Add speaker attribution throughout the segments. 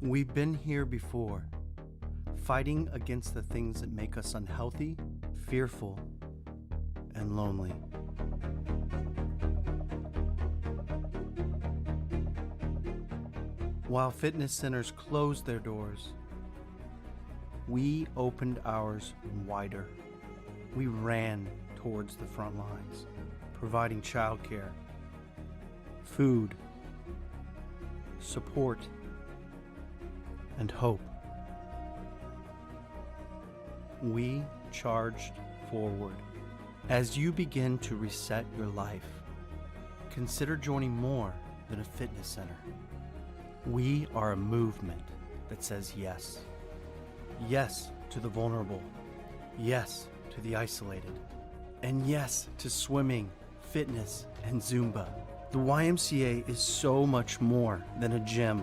Speaker 1: We've been here before, fighting against the things that make us unhealthy, fearful, and lonely. While fitness centers closed their doors, we opened ours wider. We ran towards the front lines, providing childcare, food, support, and hope. We charged forward. As you begin to reset your life, consider joining more than a fitness center. We are a movement that says yes. Yes to the vulnerable. Yes to the isolated. And yes to swimming, fitness, and Zumba. The YMCA is so much more than a gym.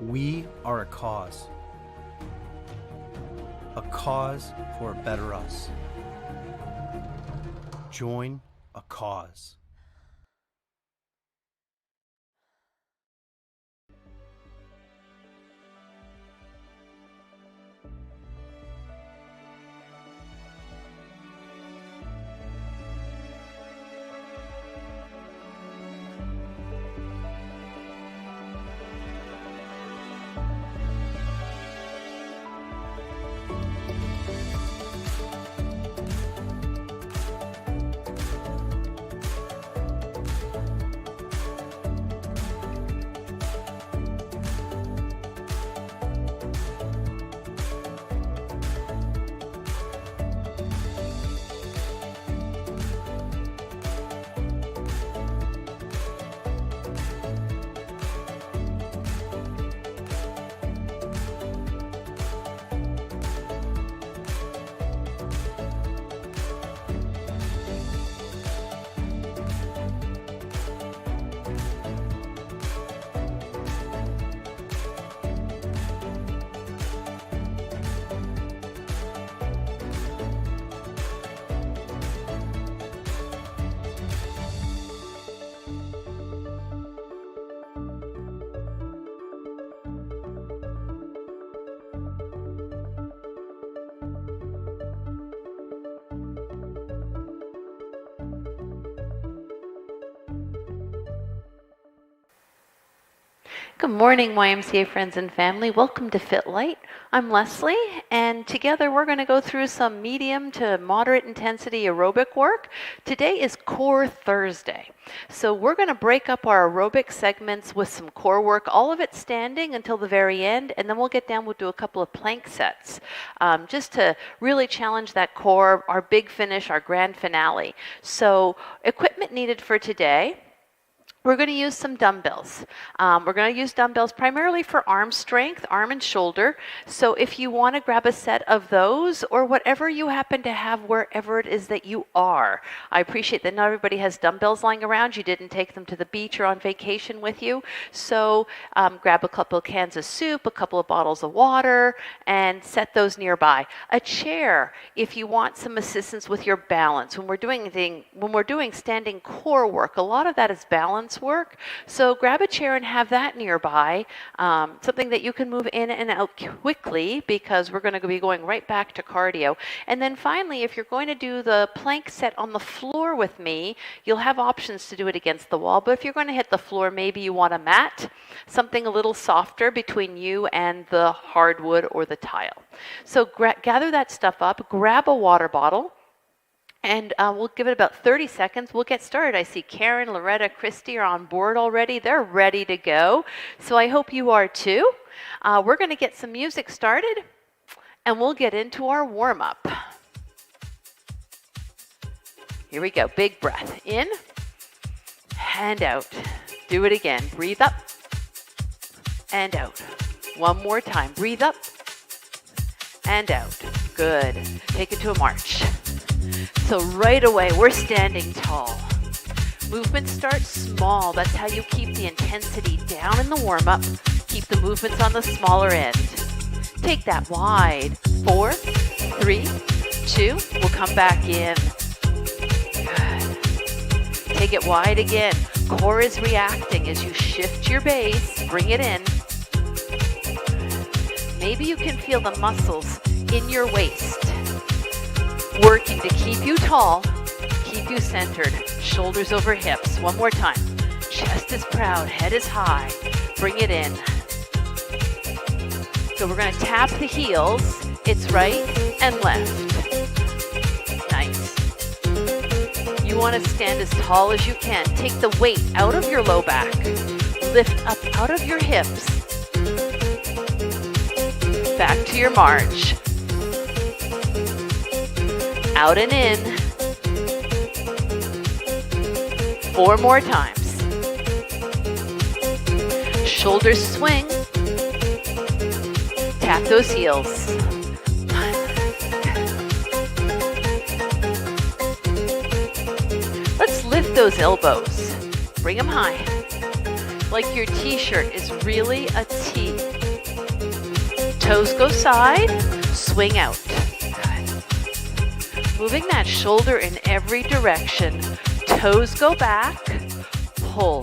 Speaker 1: We are a cause for a better us. Join a cause.
Speaker 2: Good morning, YMCA friends and family. Welcome to Fit Lite. I'm Leslie, and together we're going to go through some medium to moderate intensity aerobic work. Today is Core Thursday. So we're going to break up our aerobic segments with some core work, all of it standing until the very end, and then we'll get down, we'll do a couple of plank sets, just to really challenge that core, our big finish, our grand finale. So equipment needed for today. We're going to use some dumbbells. We're going to use dumbbells primarily for arm strength, arm and shoulder. So if you want to grab a set of those or whatever you happen to have wherever it is that you are. I appreciate that not everybody has dumbbells lying around. You didn't take them to the beach or on vacation with you. So grab a couple of cans of soup, a couple of bottles of water, and set those nearby. A chair if you want some assistance with your balance. When we're doing standing core work, a lot of that is balance work. So grab a chair and have that nearby, something that you can move in and out quickly because we're going to be going right back to cardio. And then finally, if you're going to do the plank set on the floor with me, you'll have options to do it against the wall. But if you're going to hit the floor, maybe you want a mat, something a little softer between you and the hardwood or the tile. So gather that stuff up, grab a water bottle, and we'll give it about 30 seconds. We'll get started. I see Karen, Loretta, Christy are on board already. They're ready to go. So I hope you are too. We're going to get some music started, and we'll get into our warm-up. Here we go. Big breath. In and out. Do it again. Breathe up and out. One more time. Breathe up and out. Good. Take it to a march. So right away, we're standing tall. Movement starts small. That's how you keep the intensity down in the warm-up. Keep the movements on the smaller end. Take that wide. 4, 3, 2. We'll come back in. Good. Take it wide again. Core is reacting as you shift your base. Bring it in. Maybe you can feel the muscles in your waist working to keep you tall, keep you centered, shoulders over hips. One more time. Chest is proud, head is high. Bring it in. So we're going to tap the heels. It's right and left. Nice. You want to stand as tall as you can. Take the weight out of your low back. Lift up out of your hips. Back to your march. Out and in. 4 more times. Shoulders swing. Tap those heels. Let's lift those elbows. Bring them high. Like your t-shirt is really a T. Toes go side. Swing out. Moving that shoulder in every direction. Toes go back. Pull.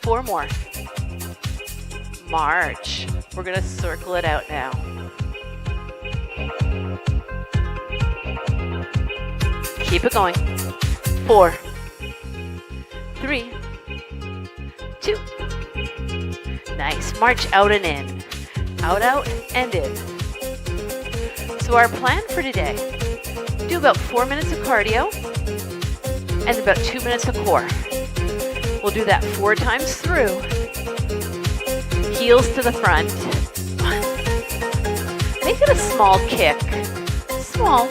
Speaker 2: 4 more. March. We're going to circle it out now. Keep it going. 4, 3, 2. Nice. March out and in. Out, out, and in. So our plan for today, do about 4 minutes of cardio and about 2 minutes of core. We'll do that 4 times through. Heels to the front. Make it a small kick. Small.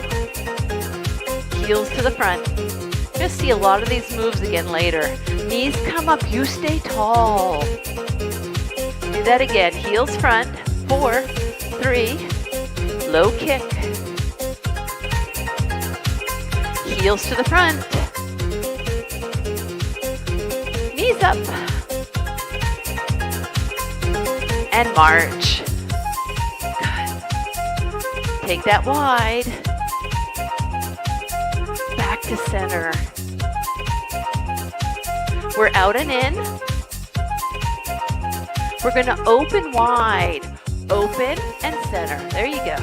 Speaker 2: Heels to the front. You're going to see a lot of these moves again later. Knees come up, you stay tall. Do that again. Heels front. 4, 3, low kick. Heels to the front. Knees up. And march. Good. Take that wide. Back to center. We're out and in. We're going to open wide. Open and center. There you go.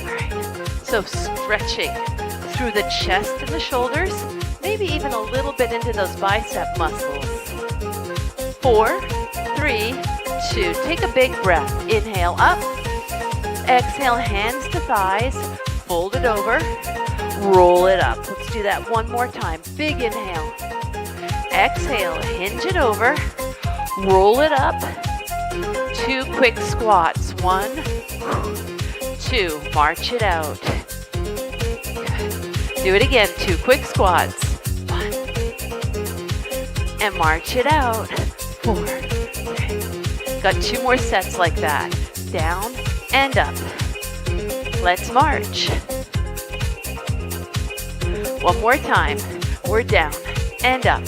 Speaker 2: All right. So stretching through the chest and the shoulders, maybe even a little bit into those bicep muscles. 4, 3, 2. Take a big breath. Inhale up. Exhale, hands to thighs. Fold it over. Roll it up. Let's do that one more time. Big inhale. Exhale, hinge it over. Roll it up. 2 quick squats. 1, 2. March it out. Do it again. 2 quick squats. 1. And march it out. 4. Got 2 more sets like that. Down and up. Let's march. One more time. We're down and up.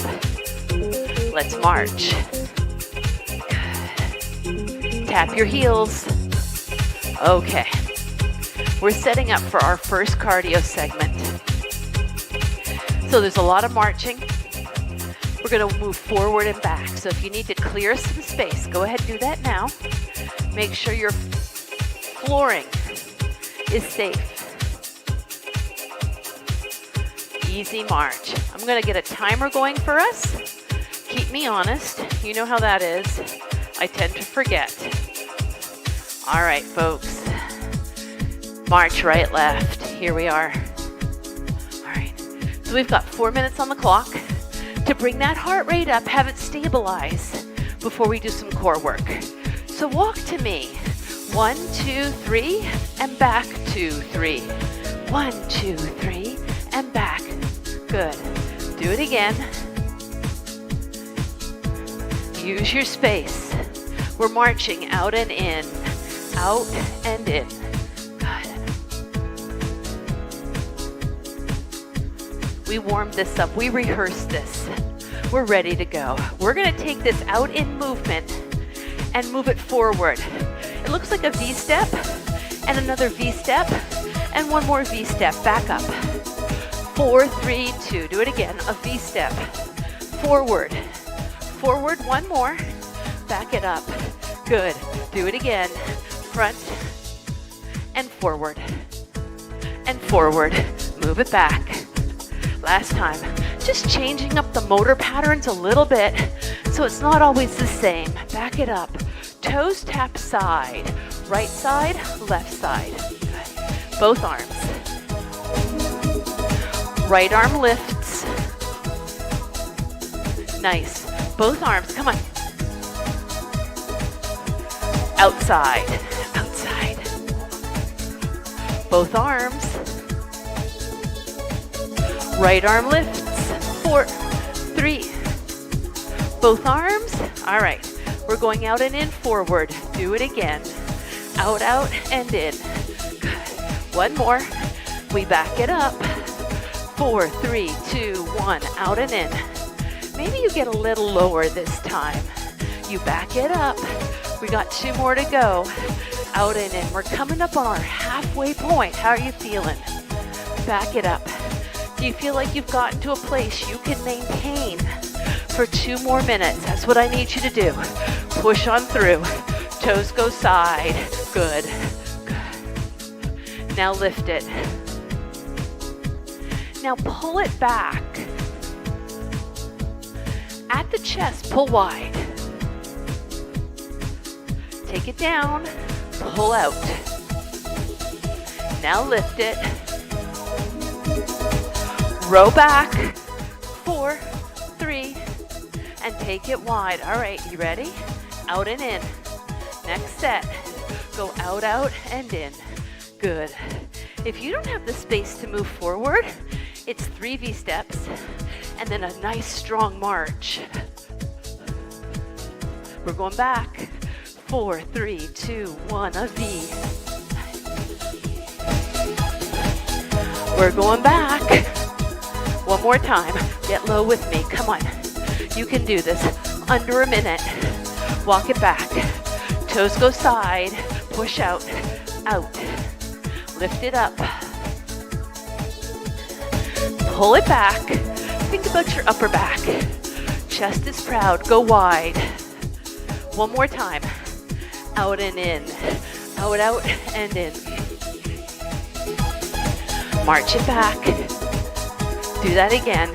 Speaker 2: Let's march. Good. Tap your heels. Okay. We're setting up for our first cardio segment. So there's a lot of marching. We're going to move forward and back. So if you need to clear some space, go ahead and do that now. Make sure your flooring is safe. Easy march. I'm going to get a timer going for us. Keep me honest. You know how that is. I tend to forget. All right, folks. March right, left. Here we are. All right. So we've got 4 minutes on the clock to bring that heart rate up, have it stabilize before we do some core work. So walk to me. 1, 2, 3, and back, 2, 3. 1, 2, 3, and back. Good. Do it again. Use your space. We're marching out and in, out and in. Good. We warmed this up. We rehearsed this. We're ready to go. We're going to take this out in movement and move it forward. It looks like a V-step and another V-step and one more V-step. Back up. 4, 3, 2. Do it again. A V-step. Forward. Forward. One more. Back it up. Good. Do it again. Front and forward. And forward. Move it back. Last time. Just changing up the motor patterns a little bit so it's not always the same. Back it up. Toes tap side. Right side, left side. Good. Both arms. Right arm lifts. Nice. Both arms. Come on. Outside. Outside. Both arms. Right arm lifts. 4, 3. Both arms. All right. We're going out and in, forward. Do it again. Out, out, and in. Good. One more. We back it up. 4, 3, 2, 1. Out and in. Maybe you get a little lower this time. You back it up. We got 2 more to go. Out and in. We're coming up on our halfway point. How are you feeling? Back it up. Do you feel like you've gotten to a place you can maintain for 2 more minutes? That's what I need you to do. Push on through. Toes go side. Good. Good. Now lift it. Now pull it back. At the chest, pull wide. Take it down. Pull out. Now lift it. Row back. 4, 3, and take it wide. All right, you ready? Out and in. Next set. Go out, out, and in. Good. If you don't have the space to move forward, it's 3 V-steps and then a nice strong march. We're going back. 4, 3, 2, 1, a V. We're going back. One more time. Get low with me. Come on. You can do this. Under a minute. Walk it back. Toes go side. Push out. Out. Lift it up. Pull it back. Think about your upper back. Chest is proud. Go wide. One more time. Out and in. Out, out, and in. March it back. Do that again.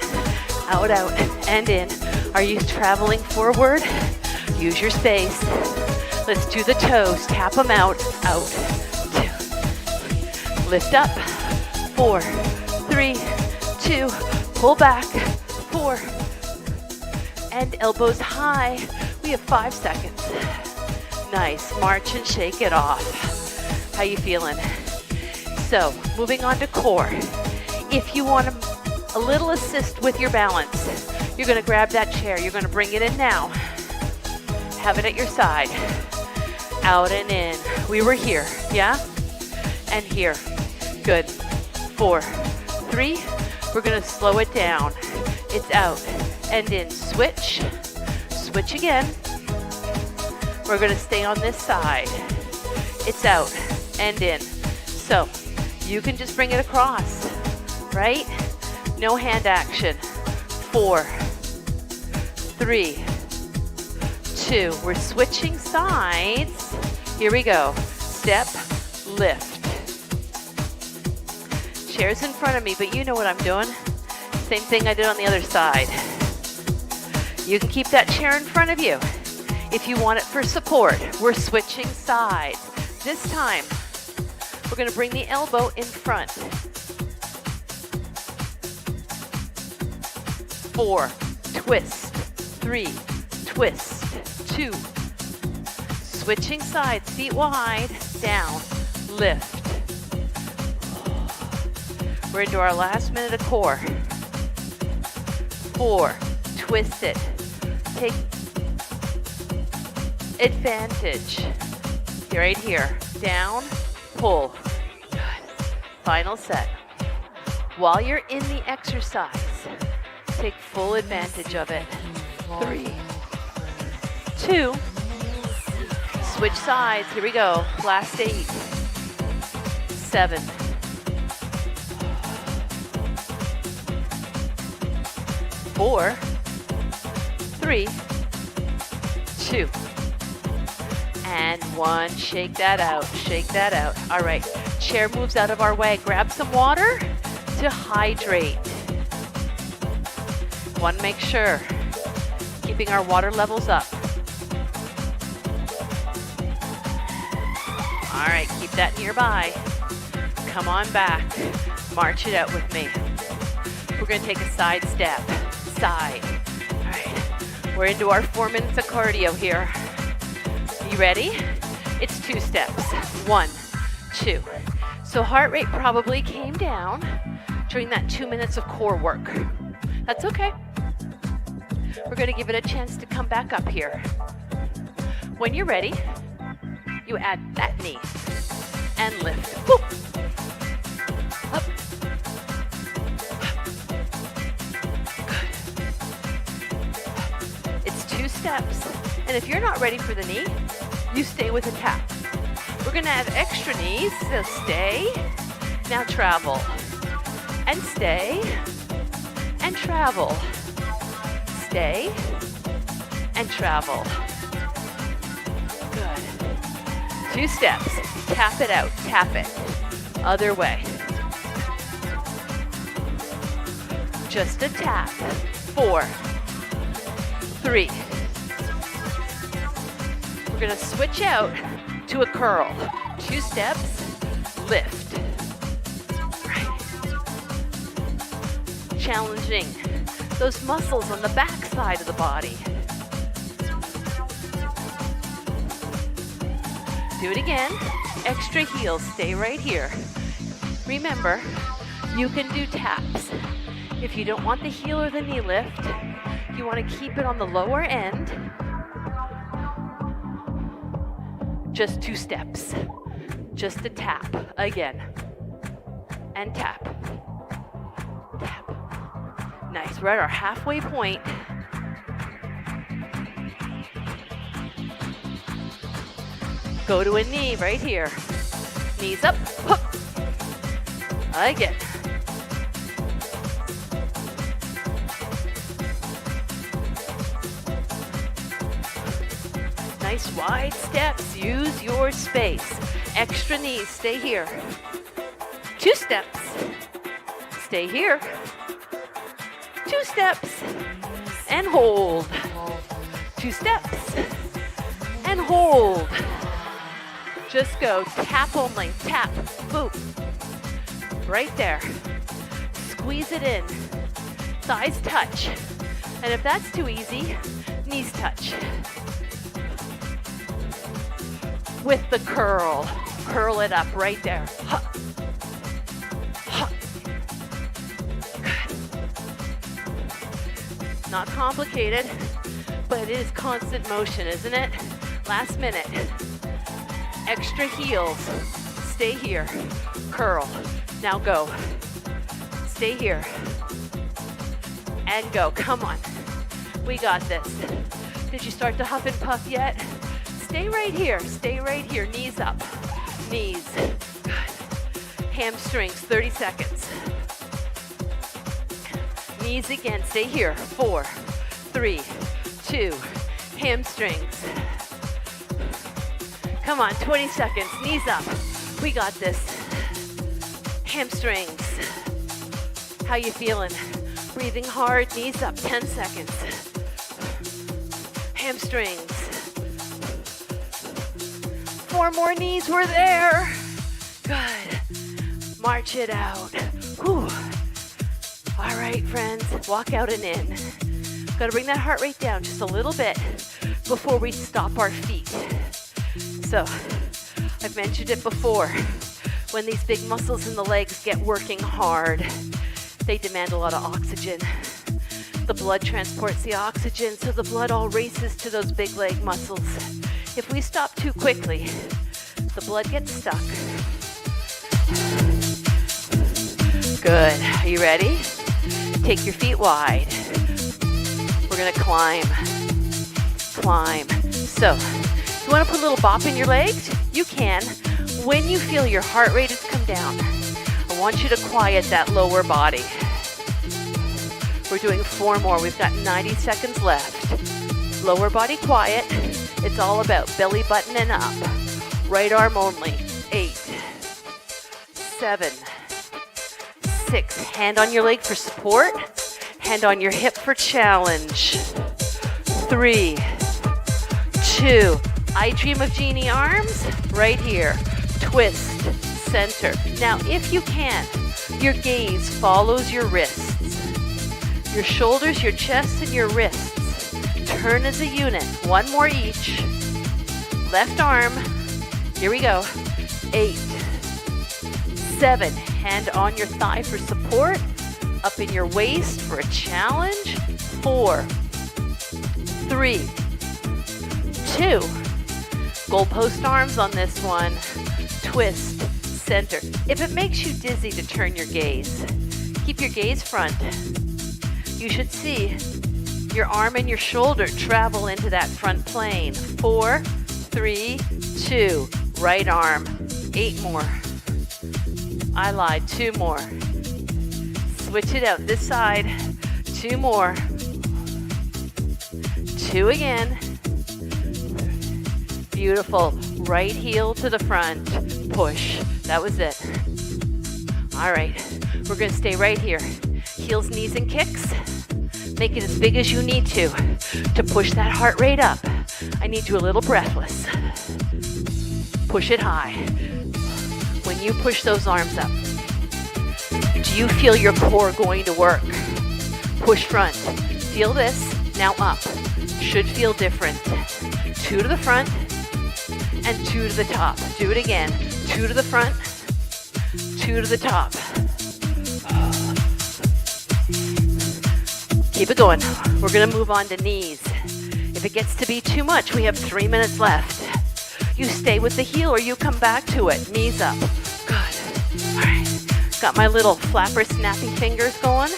Speaker 2: Out, out, and in. Are you traveling forward? Use your space. Let's do the toes. Tap them out. Out. 2. Lift up. 4, 3, 2. Pull back. 4. And elbows high. We have 5 seconds. Nice. March and shake it off. How you feeling? So, moving on to core. If you want a little assist with your balance, you're going to grab that chair. You're going to bring it in now. Have it at your side. Out and in. We were here, yeah? And here. Good. 4, 3. We're going to slow it down. It's out and in. Switch. Switch again. We're going to stay on this side. It's out and in. So you can just bring it across, right? No hand action. 4, 3, 2. We're switching sides. Here we go. Step, lift. Chair's in front of me, but you know what I'm doing. Same thing I did on the other side. You can keep that chair in front of you if you want it for support. We're switching sides. This time, we're going to bring the elbow in front. 4, twist. 3, twist. 2. Switching sides, feet wide, down, lift. We're into our last minute of core. 4, twist it. Take advantage. Right here, down, pull. Good. Final set. While you're in the exercise, take full advantage of it. 3, 2. Switch sides. Here we go. Last 8, 7, 4, 3, 2, and 1. Shake that out. Shake that out. All right. Chair moves out of our way. Grab some water to hydrate. Want to make sure keeping our water levels up. All right, keep that nearby. Come on back. March it out with me. We're going to take a side step. Side. All right. We're into our 4 minutes of cardio here. You ready? It's 2 steps. 1, 2. So heart rate probably came down during that 2 minutes of core work. That's okay. We're going to give it a chance to come back up here. When you're ready, you add that knee and lift. Woo. Up. Good. It's 2 steps. And if you're not ready for the knee, you stay with a tap. We're going to add extra knees, so stay. Now travel. And stay. And travel. Stay. And travel. Good. 2 steps. Tap it out. Tap it. Other way. Just a tap. 4, 3. We're going to switch out to a curl. 2 steps. Lift. Right. Challenging those muscles on the back side of the body. Do it again. Extra heels. Stay right here. Remember, you can do taps. If you don't want the heel or the knee lift, you want to keep it on the lower end. Just 2 steps. Just a tap. Again. And tap. Tap. Nice. We're at our halfway point. Go to a knee right here. Knees up. Hook. Again. Nice wide steps. Use your space. Extra knees. Stay here. 2 steps. Stay here. 2 steps. And hold. 2 steps. and hold. Just go, tap only, tap, boop. Right there. Squeeze it in. Thighs touch. And if that's too easy, knees touch. With the curl. Curl it up right there. Huh. Huh. Good. Not complicated, but it is constant motion, isn't it? Last minute. Extra heels. Stay here. Curl. Now go. Stay here. And go. Come on. We got this. Did you start to huff and puff yet? Stay right here. Stay right here. Knees up. Knees. Good. Hamstrings. 30 seconds. Knees again. Stay here. 4, 3, 2. Hamstrings. Come on. 20 seconds. Knees up. We got this. Hamstrings. How you feeling? Breathing hard, knees up, 10 seconds. Hamstrings. 4 more knees, we're there. Good. March it out. Whew. All right, friends, walk out and in. Gotta bring that heart rate down just a little bit before we stop our feet. So, I've mentioned it before. When these big muscles in the legs get working hard, they demand a lot of oxygen. The blood transports the oxygen, so the blood all races to those big leg muscles. If we stop too quickly, the blood gets stuck. Good. Are you ready? Take your feet wide. We're gonna climb. Climb. So, you wanna put a little bop in your legs? You can. When you feel your heart rate has come down, I want you to quiet that lower body. We're doing 4 more. We've got 90 seconds left. Lower body quiet. It's all about belly button and up. Right arm only. 8, 7, 6. Hand on your leg for support. Hand on your hip for challenge. 3, 2. I dream of Genie arms. Right here. Twist, center. Now, if you can, your gaze follows your wrists. Your shoulders, your chest, and your wrists turn as a unit. 1 more each. Left arm. Here we go. 8, 7. Hand on your thigh for support. Up in your waist for a challenge. 4, 3, 2. Goalpost arms on this one. Twist, center. If it makes you dizzy to turn your gaze, keep your gaze front. You should see your arm and your shoulder travel into that front plane. 4, 3, 2. Right arm. 8 more. I lied. 2 more. Switch it out. This side. 2 more. 2 again. Beautiful. Right heel to the front. Push. That was it. All right. We're going to stay right here. Heels, knees, and kicks. Make it as big as you need to push that heart rate up. I need you a little breathless. Push it high. When you push those arms up, do you feel your core going to work? Push front. Feel this. Now up. Should feel different. 2 to the front and 2 to the top. Do it again. 2 to the front, 2 to the top. Keep it going. We're going to move on to knees. If it gets to be too much, we have 3 minutes left. You stay with the heel or you come back to it. Knees up. Good. All right. Got my little flapper snapping fingers going.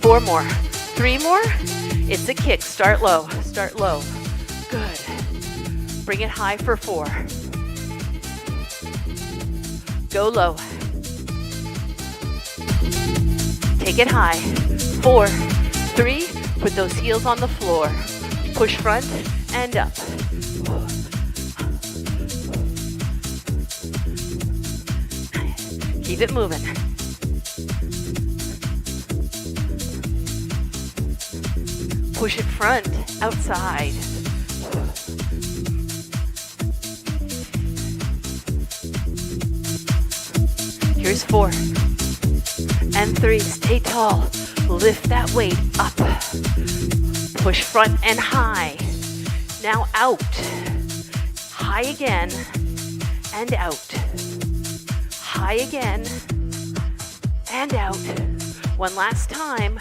Speaker 2: Four more. 3 more. It's a kick. Start low. Start low. Good. Bring it high for 4. Go low. Take it high. 4, 3. Put those heels on the floor. Push front and up. Keep it moving. Push it front, outside. Here's 4 and 3. Stay tall. Lift that weight up. Push front and high. Now out. High again and out. High again and out. One last time.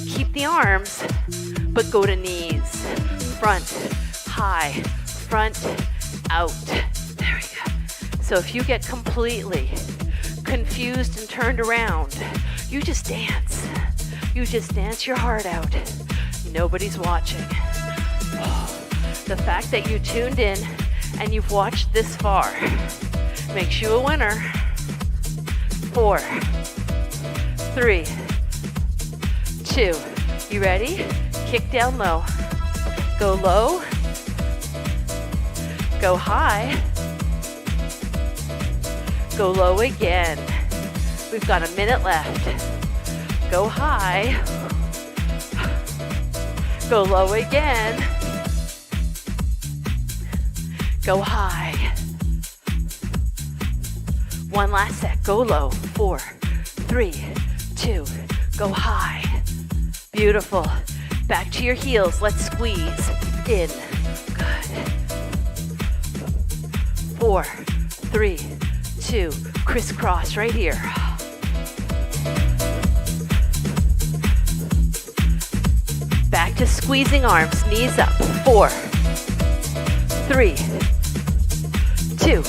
Speaker 2: Keep the arms, but go to knees. Front, high, front, out. There we go. So if you get completely confused and turned around, you just dance. You just dance your heart out. Nobody's watching. The fact that you tuned in and you've watched this far makes you a winner. 4, 3, 2. You ready? Kick down low. Go low. Go high. Go low again. We've got a minute left. Go high. Go low again. Go high. One last set. Go low. 4, 3, 2. Go high. Beautiful. Back to your heels. Let's squeeze in. Good. 4, 3, 2. Crisscross right here. Back to squeezing arms. Knees up. 4, 3, 2.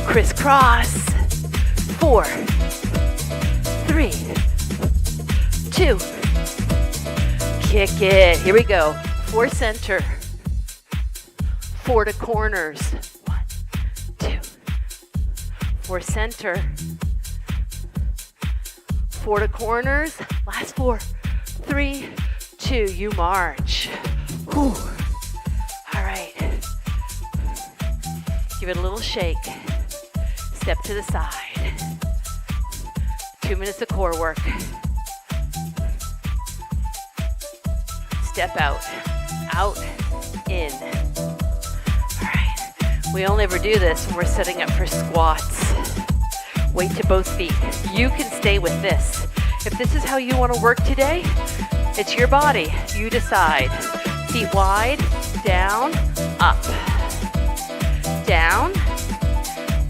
Speaker 2: Crisscross. 4, 3, 2. Kick it. Here we go. 4 center. 4 to corners. 1, 2. 4 center. 4 to corners. Last 4, 3, 2. You march. Whew. All right. Give it a little shake. Step to the side. 2 minutes of core work. Step out, out, in. All right, we only ever do this when we're setting up for squats. Weight to both feet. You can stay with this. If this is how you want to work today, it's your body. You decide. Feet wide, down, up. Down,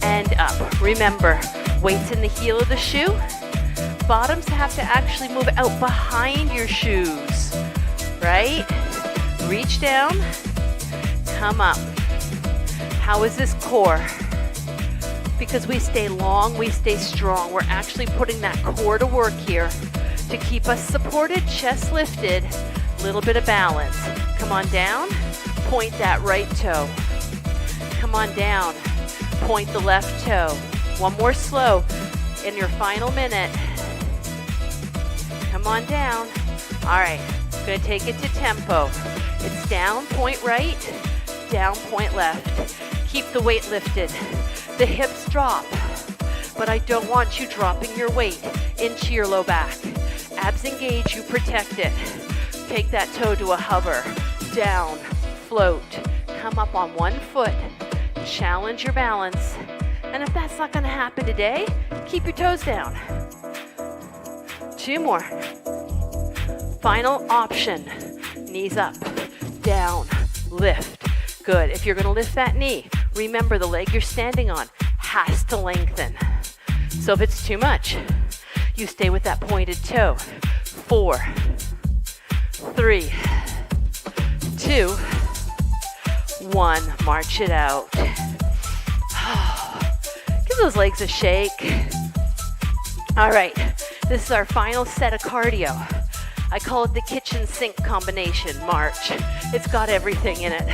Speaker 2: and up. Remember, weight's in the heel of the shoe. Bottoms have to actually move out behind your shoes. Right? Reach down, come up. How is this core? Because we stay long, we stay strong. We're actually putting that core to work here to keep us supported, chest lifted, little bit of balance. Come on down, point that right toe. Come on down, point the left toe. One more slow in your final minute. Come on down. All right. Going to take it to tempo. It's down, point right, down, point left. Keep the weight lifted. The hips drop, but I don't want you dropping your weight into your low back. Abs engage, you protect it. Take that toe to a hover. Down, float. Come up on one foot. Challenge your balance. And if that's not going to happen today, keep your toes down. 2 more. Final option, knees up, down, lift. Good. If you're going to lift that knee, remember the leg you're standing on has to lengthen. So if it's too much, you stay with that pointed toe. 4, 3, 2, 1. March it out. Give those legs a shake. All right. This is our final set of cardio. I call it the kitchen sink combination march. It's got everything in it.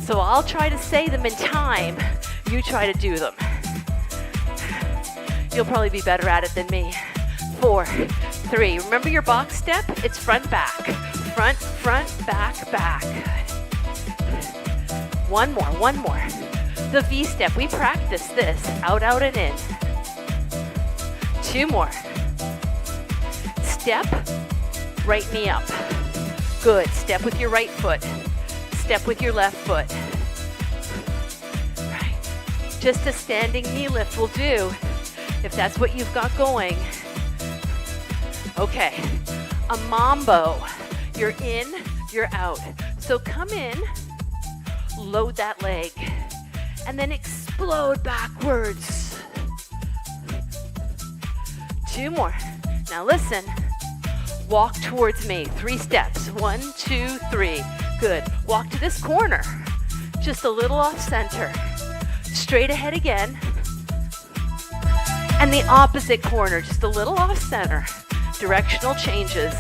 Speaker 2: So I'll try to say them in time. You try to do them. You'll probably be better at it than me. 4, 3. Remember your box step? It's front, back. Front, front, back, back. One more. The V step. We practice this. Out, out, and in. 2 more. Step, Right knee up. Good. Step with your right foot. Step with your left foot. Right. Just a standing knee lift will do if that's what you've got going. Okay. A mambo. You're in, you're out. So come in, load that leg, and then explode backwards. 2 more. Now listen. Walk towards me. 3 steps. 1, 2, 3. Good. Walk to this corner. Just a little off center. Straight ahead again. And the opposite corner, just a little off center. Directional changes.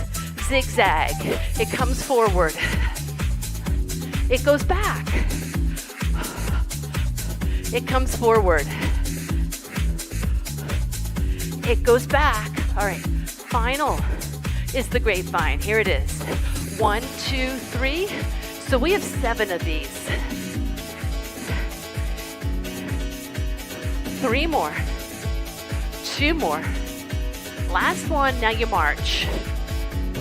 Speaker 2: Zigzag. It comes forward. It goes back. It comes forward. It goes back. All right. Final is the grapevine. Here it is. 1, 2, 3. So we have 7 of these. 3 more. 2 more. Last one. Now you march.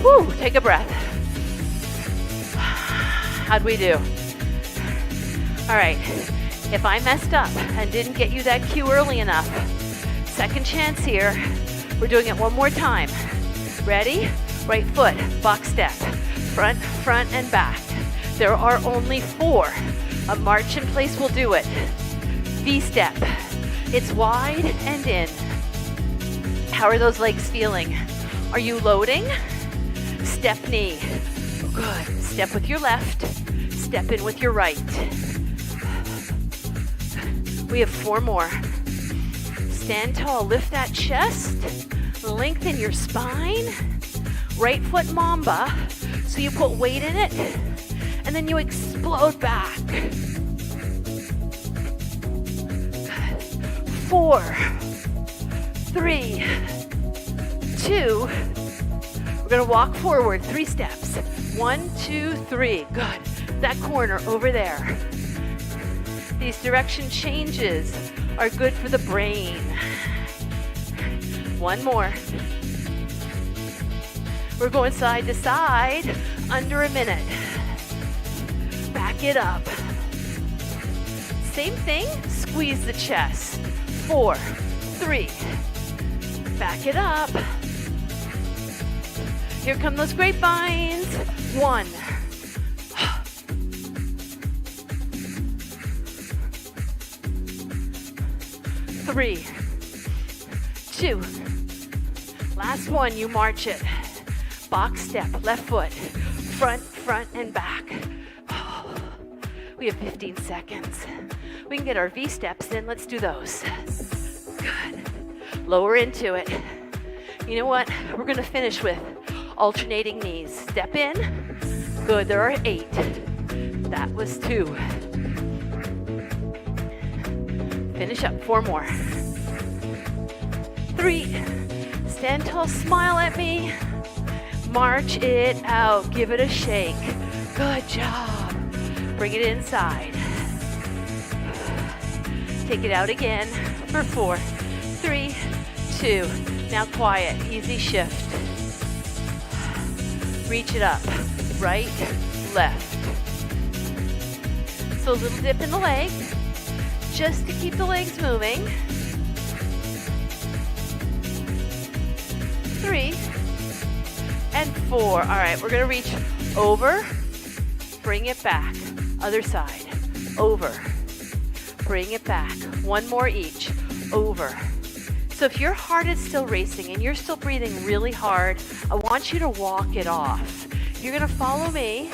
Speaker 2: Whew, take a breath. How'd we do? All right. If I messed up and didn't get you that cue early enough, second chance here. We're doing it one more time. Ready? Right foot, box step. Front, front, and back. There are only 4. A march in place will do it. V-step. It's wide and in. How are those legs feeling? Are you loading? Step knee. Good. Step with your left. Step in with your right. We have 4 more. Stand tall. Lift that chest. Lengthen your spine. Right foot mamba. So you put weight in it. And then you explode back. Good. 4, 3, 2. We're going to walk forward 3 steps. 1, 2, 3. Good. That corner over there. These direction changes are good for the brain. 1 more. We're going side to side, under a minute. Back it up. Same thing, squeeze the chest. 4, 3. Back it up. Here come those grapevines. 1. 3, 2. Last one, you march it. Box step, left foot, front, front, and back. We have 15 seconds. We can get our V steps in. Let's do those. Good. Lower into it. You know what? We're going to finish with alternating knees. Step in. Good. There are 8. That was 2. Finish up. 4 more. 3. Stand tall. Smile at me. March it out. Give it a shake. Good job. Bring it inside. Take it out again for 4, 3, 2. Now quiet. Easy shift. Reach it up. Right, left. So a little dip in the leg, just to keep the legs moving. 3 and 4. All right, we're gonna reach over, bring it back. Other side, over, bring it back. 1 more each, over. So if your heart is still racing and you're still breathing really hard, I want you to walk it off. You're gonna follow me.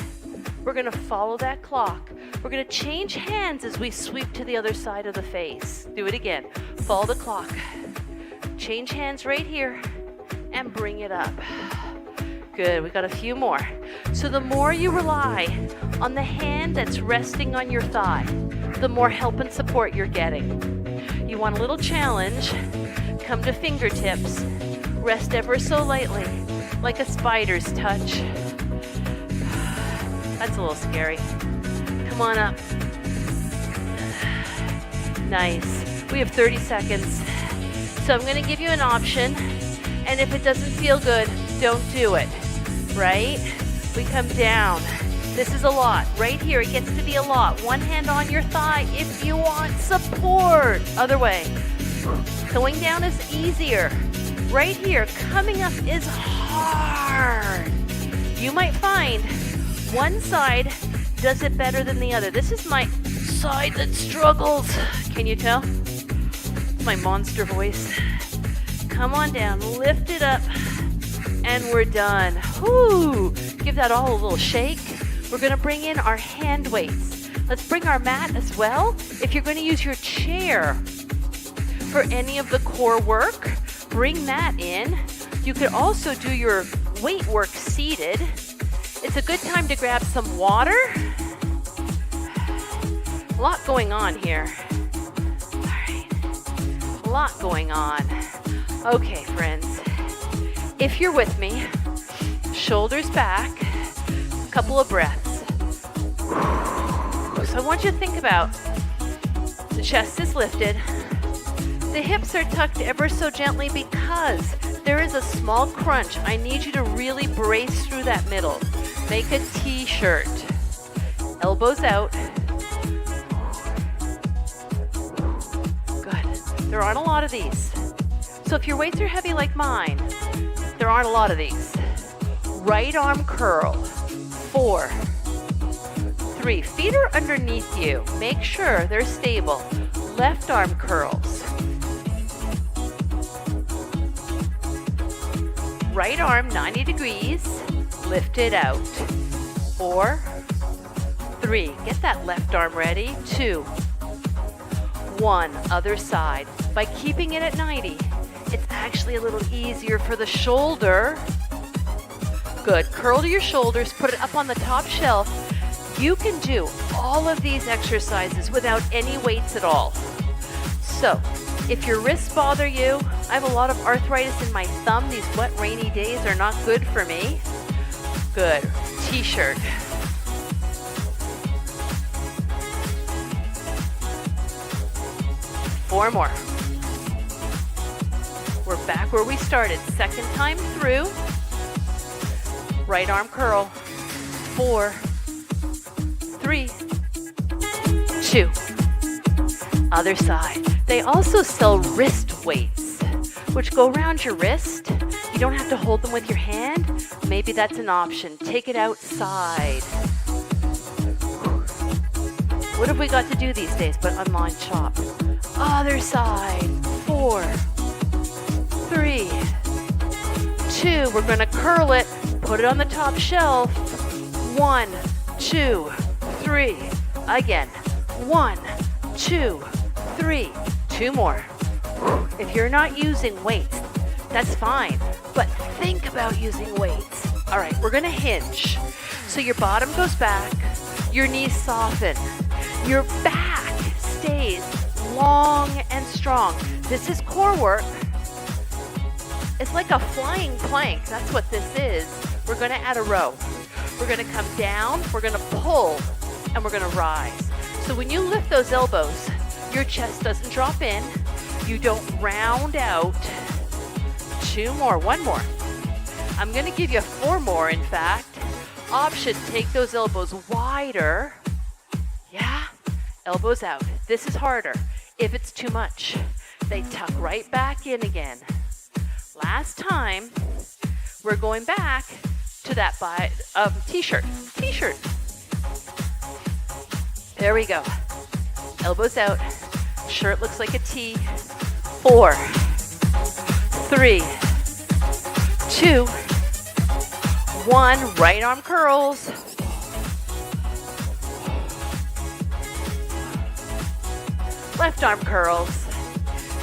Speaker 2: We're gonna follow that clock. We're gonna change hands as we sweep to the other side of the face. Do it again. Follow the clock. Change hands right here and bring it up. Good, we got a few more. So the more you rely on the hand that's resting on your thigh, the more help and support you're getting. You want a little challenge? Come to fingertips. Rest ever so lightly, like a spider's touch. That's a little scary. Come on up. Nice. We have 30 seconds. So I'm going to give you an option, and if it doesn't feel good, don't do it. right? We come down. This is a lot. Right here, it gets to be a lot. One hand on your thigh if you want support. Other way. Going down is easier. Right here, coming up is hard. You might find one side does it better than the other. This is my side that struggles. Can you tell? It's my monster voice. Come on down, lift it up, and we're done. Whoo! Give that all a little shake. We're gonna bring in our hand weights. Let's bring our mat as well. If you're gonna use your chair for any of the core work, bring that in. You could also do your weight work seated. It's a good time to grab some water. A lot going on here. All right, a lot going on. Okay, friends, if you're with me, shoulders back, a couple of breaths. So I want you to think about the chest is lifted. The hips are tucked ever so gently because there is a small crunch. I need you to really brace through that middle. Make a T-shirt. Elbows out. Good. There aren't a lot of these. So if your weights are heavy like mine, there aren't a lot of these. Right arm curl. 4, 3. Feet are underneath you. Make sure they're stable. Left arm curls. Right arm 90 degrees. Lift it out. 4, 3. Get that left arm ready. 2, 1. Other side. By keeping it at 90, it's actually a little easier for the shoulder. Good. Curl to your shoulders. Put it up on the top shelf. You can do all of these exercises without any weights at all. So, if your wrists bother you, I have a lot of arthritis in my thumb. These wet, rainy days are not good for me. Good. T-shirt. Four more. We're back where we started. Second time through. Right arm curl. 4, 3, 2. Other side. They also sell wrist weights, which go around your wrist. You don't have to hold them with your hand. Maybe that's an option. Take it outside. What have we got to do these days but online shop? Other side. 4, 3, 2. We're going to curl it. Put it on the top shelf. 1, 2, 3. Again. 1, 2, 3. 2 more. If you're not using weights, that's fine. But think about using weights. All right, we're going to hinge. So your bottom goes back. Your knees soften. Your back stays long and strong. This is core work. It's like a flying plank. That's what this is. We're going to add a row. We're going to come down. We're going to pull. And we're going to rise. So when you lift those elbows, your chest doesn't drop in. You don't round out. 2 more. 1 more. I'm going to give you 4 more, in fact. Option, take those elbows wider. Yeah? Elbows out. This is harder. If it's too much, they tuck right back in again. Last time, we're going back to that T-shirt. T-shirt. There we go. Elbows out. Shirt looks like a T. 4, 3, 2, 1. Right arm curls. Left arm curls.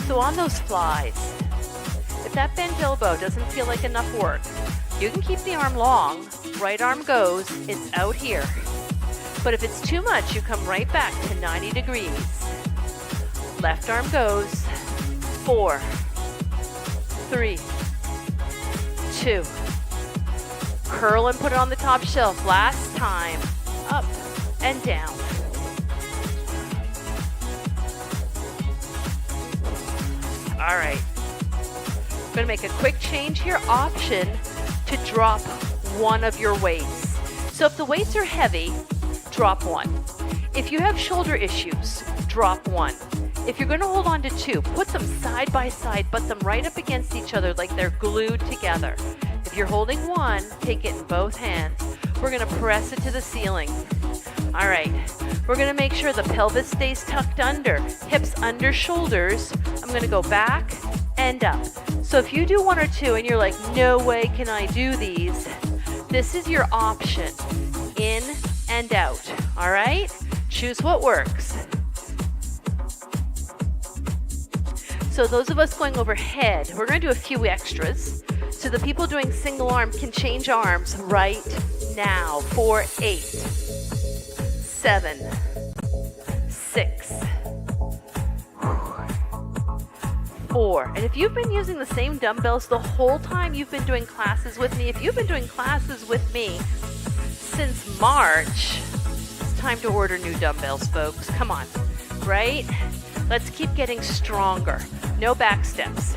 Speaker 2: So on those flies, if that bent elbow doesn't feel like enough work, you can keep the arm long. Right arm goes. It's out here. But if it's too much, you come right back to 90 degrees. Left arm goes. 4, 3, 2. Curl and put it on the top shelf. Last time. Up and down. All right. I'm going to make a quick change here. Option to drop one of your weights. So if the weights are heavy, drop one. If you have shoulder issues, drop one. If you're going to hold on to two, put them side by side, put them right up against each other like they're glued together. If you're holding one, take it in both hands. We're going to press it to the ceiling. All right, we're going to make sure the pelvis stays tucked under, hips under shoulders. I'm going to go back and up. So if you do one or two and you're like, no way can I do these, this is your option, in and out. All right, choose what works. So those of us going overhead, we're going to do a few extras. So the people doing single arm can change arms right now. 4, 8, 7, 6, 4. And if you've been using the same dumbbells the whole time you've been doing classes with me, if you've been doing classes with me since March, it's time to order new dumbbells, folks. Come on, right? Let's keep getting stronger. No back steps.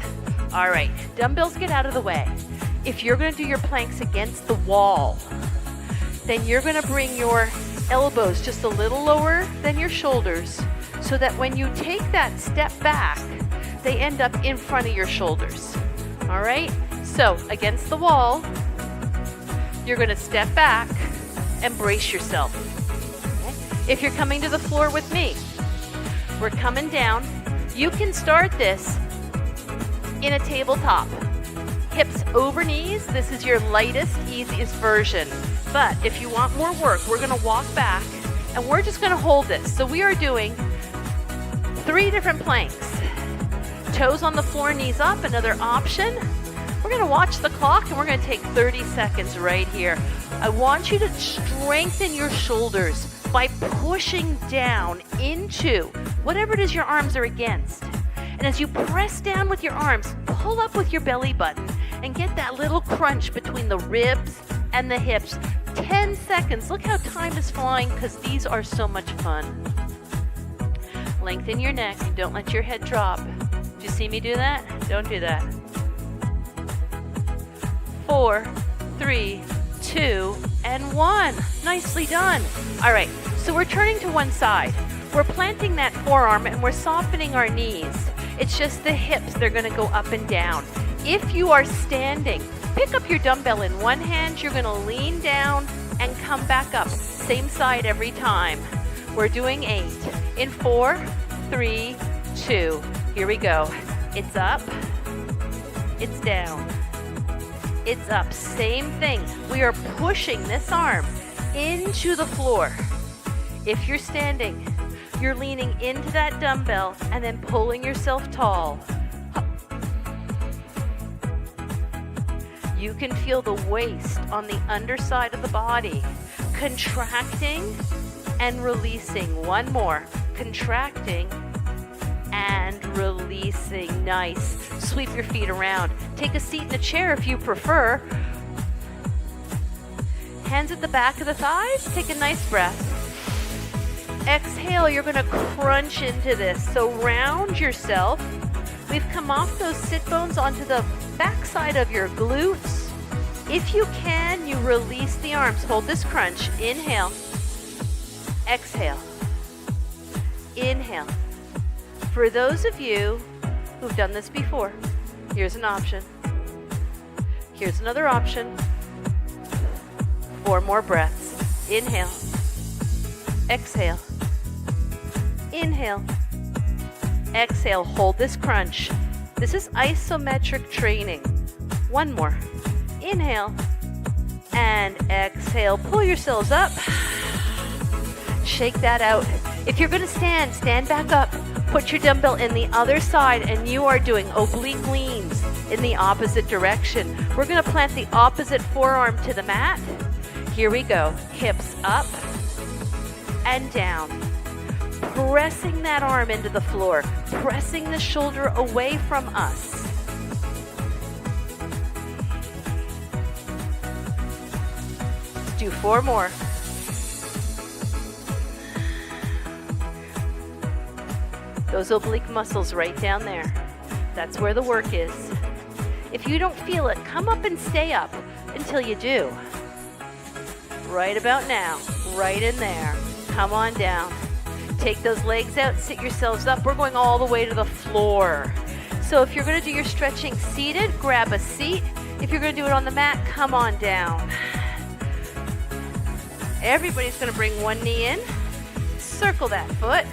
Speaker 2: All right, dumbbells get out of the way. If you're going to do your planks against the wall, then you're going to bring your elbows just a little lower than your shoulders so that when you take that step back, they end up in front of your shoulders. All right, so against the wall, you're going to step back and brace yourself. Okay? If you're coming to the floor with me, we're coming down. You can start this in a tabletop. Hips over knees. This is your lightest, easiest version. But if you want more work, we're going to walk back and we're just going to hold this. So we are doing 3 different planks. Toes on the floor, knees up, another option. We're going to watch the clock and we're going to take 30 seconds right here. I want you to strengthen your shoulders by pushing down into whatever it is your arms are against. And as you press down with your arms, pull up with your belly button and get that little crunch between the ribs and the hips. 10 seconds. Look how time is flying because these are so much fun. Lengthen your neck. Don't let your head drop. Do you see me do that? Don't do that. 4, 3, 2, and 1. Nicely done. All right, so we're turning to one side. We're planting that forearm and we're softening our knees. It's just the hips, they're going to go up and down. If you are standing, pick up your dumbbell in one hand, you're going to lean down and come back up. Same side every time. We're doing 8. In 4, 3, 2. Here we go. It's up. It's down. It's up. Same thing. We are pushing this arm into the floor. If you're standing, you're leaning into that dumbbell and then pulling yourself tall. You can feel the waist on the underside of the body contracting and releasing. One more. Contracting and releasing. Nice. Sweep your feet around. Take a seat in a chair if you prefer. Hands at the back of the thighs. Take a nice breath. Exhale, you're going to crunch into this. So round yourself. We've come off those sit bones onto the backside of your glutes. If you can, you release the arms. Hold this crunch. Inhale. Exhale. Inhale. For those of you who've done this before, here's an option. Here's another option. 4 more breaths. Inhale. Exhale. Inhale. Exhale. Hold this crunch. This is isometric training. 1 more. Inhale. And exhale. Pull yourselves up. Shake that out. If you're going to stand, stand back up. Put your dumbbell in the other side and you are doing oblique leans in the opposite direction. We're going to plant the opposite forearm to the mat. Here we go. Hips up and down. Pressing that arm into the floor. Pressing the shoulder away from us. Let's do 4 more. Those oblique muscles right down there. That's where the work is. If you don't feel it, come up and stay up until you do. Right about now, right in there. Come on down. Take those legs out, sit yourselves up. We're going all the way to the floor. So if you're going to do your stretching seated, grab a seat. If you're going to do it on the mat, come on down. Everybody's going to bring one knee in, circle that foot,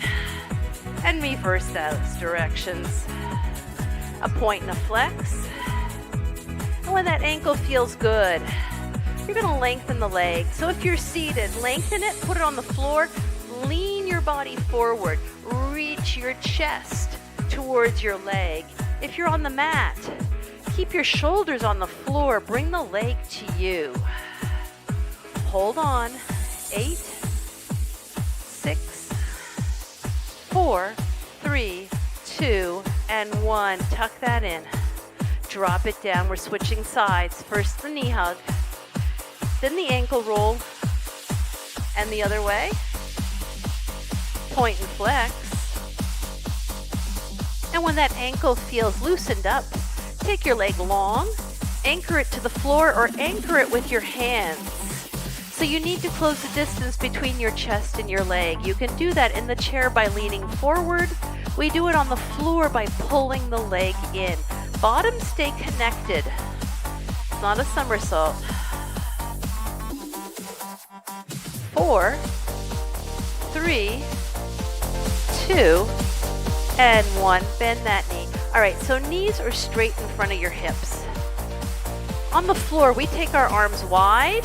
Speaker 2: and reverse those directions. A point and a flex. And when that ankle feels good, you're going to lengthen the leg. So if you're seated, lengthen it, put it on the floor, lean your body forward, reach your chest towards your leg. If you're on the mat, keep your shoulders on the floor, bring the leg to you. Hold on. 8, 6, 4, 3, 2, and 1. Tuck that in. Drop it down. We're switching sides. First the knee hug, then the ankle roll, and the other way. Point and flex. And when that ankle feels loosened up, take your leg long, anchor it to the floor or anchor it with your hands. So you need to close the distance between your chest and your leg. You can do that in the chair by leaning forward. We do it on the floor by pulling the leg in. Bottoms stay connected. It's not a somersault. 4, 3, 2, and 1. Bend that knee. All right, so knees are straight in front of your hips. On the floor, we take our arms wide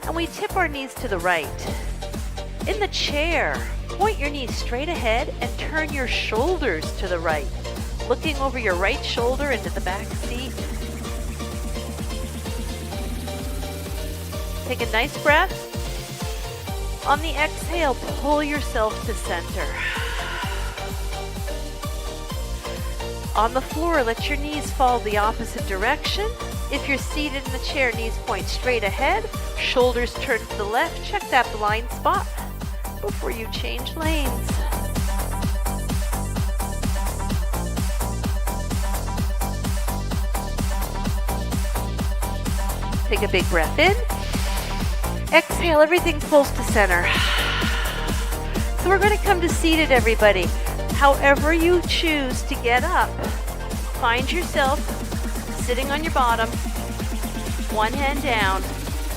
Speaker 2: and we tip our knees to the right. In the chair, point your knees straight ahead and turn your shoulders to the right, looking over your right shoulder into the back seat. Take a nice breath. On the exhale, pull yourself to center. On the floor, let your knees fall the opposite direction. If you're seated in the chair, knees point straight ahead, shoulders turn to the left. Check that blind spot before you change lanes. Take a big breath in. Exhale, everything pulls to center. So we're going to come to seated, everybody. However you choose to get up, find yourself sitting on your bottom, one hand down,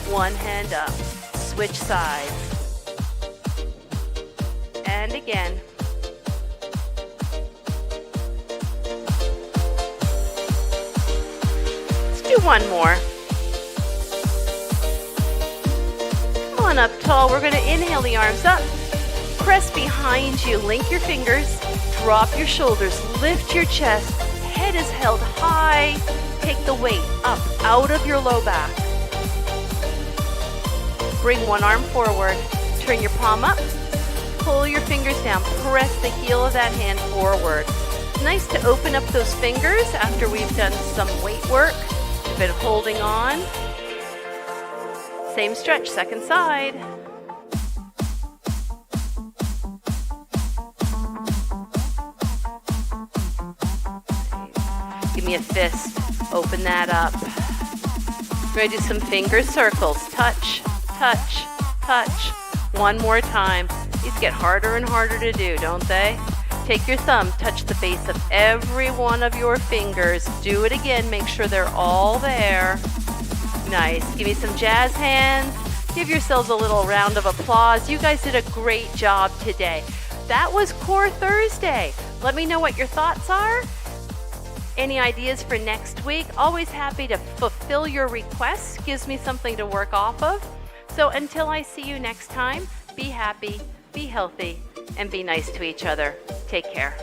Speaker 2: one hand up. Switch sides. And again. Let's do one more. Come on up tall. We're going to inhale the arms up. Press behind you. Link your fingers. Drop your shoulders. Lift your chest. Head is held high. Take the weight up out of your low back. Bring one arm forward. Turn your palm up. Pull your fingers down. Press the heel of that hand forward. It's nice to open up those fingers after we've done some weight work. You've been holding on. Same stretch, second side. Give me a fist. Open that up. We're going to do some finger circles. Touch, touch, touch. One more time. These get harder and harder to do, don't they? Take your thumb, touch the base of every one of your fingers. Do it again. Make sure they're all there. Nice. Give me some jazz hands. Give yourselves a little round of applause. You guys did a great job today. That was Core Thursday. Let me know what your thoughts are. Any ideas for next week? Always happy to fulfill your requests. Gives me something to work off of. So until I see you next time, be happy, be healthy, and be nice to each other. Take care.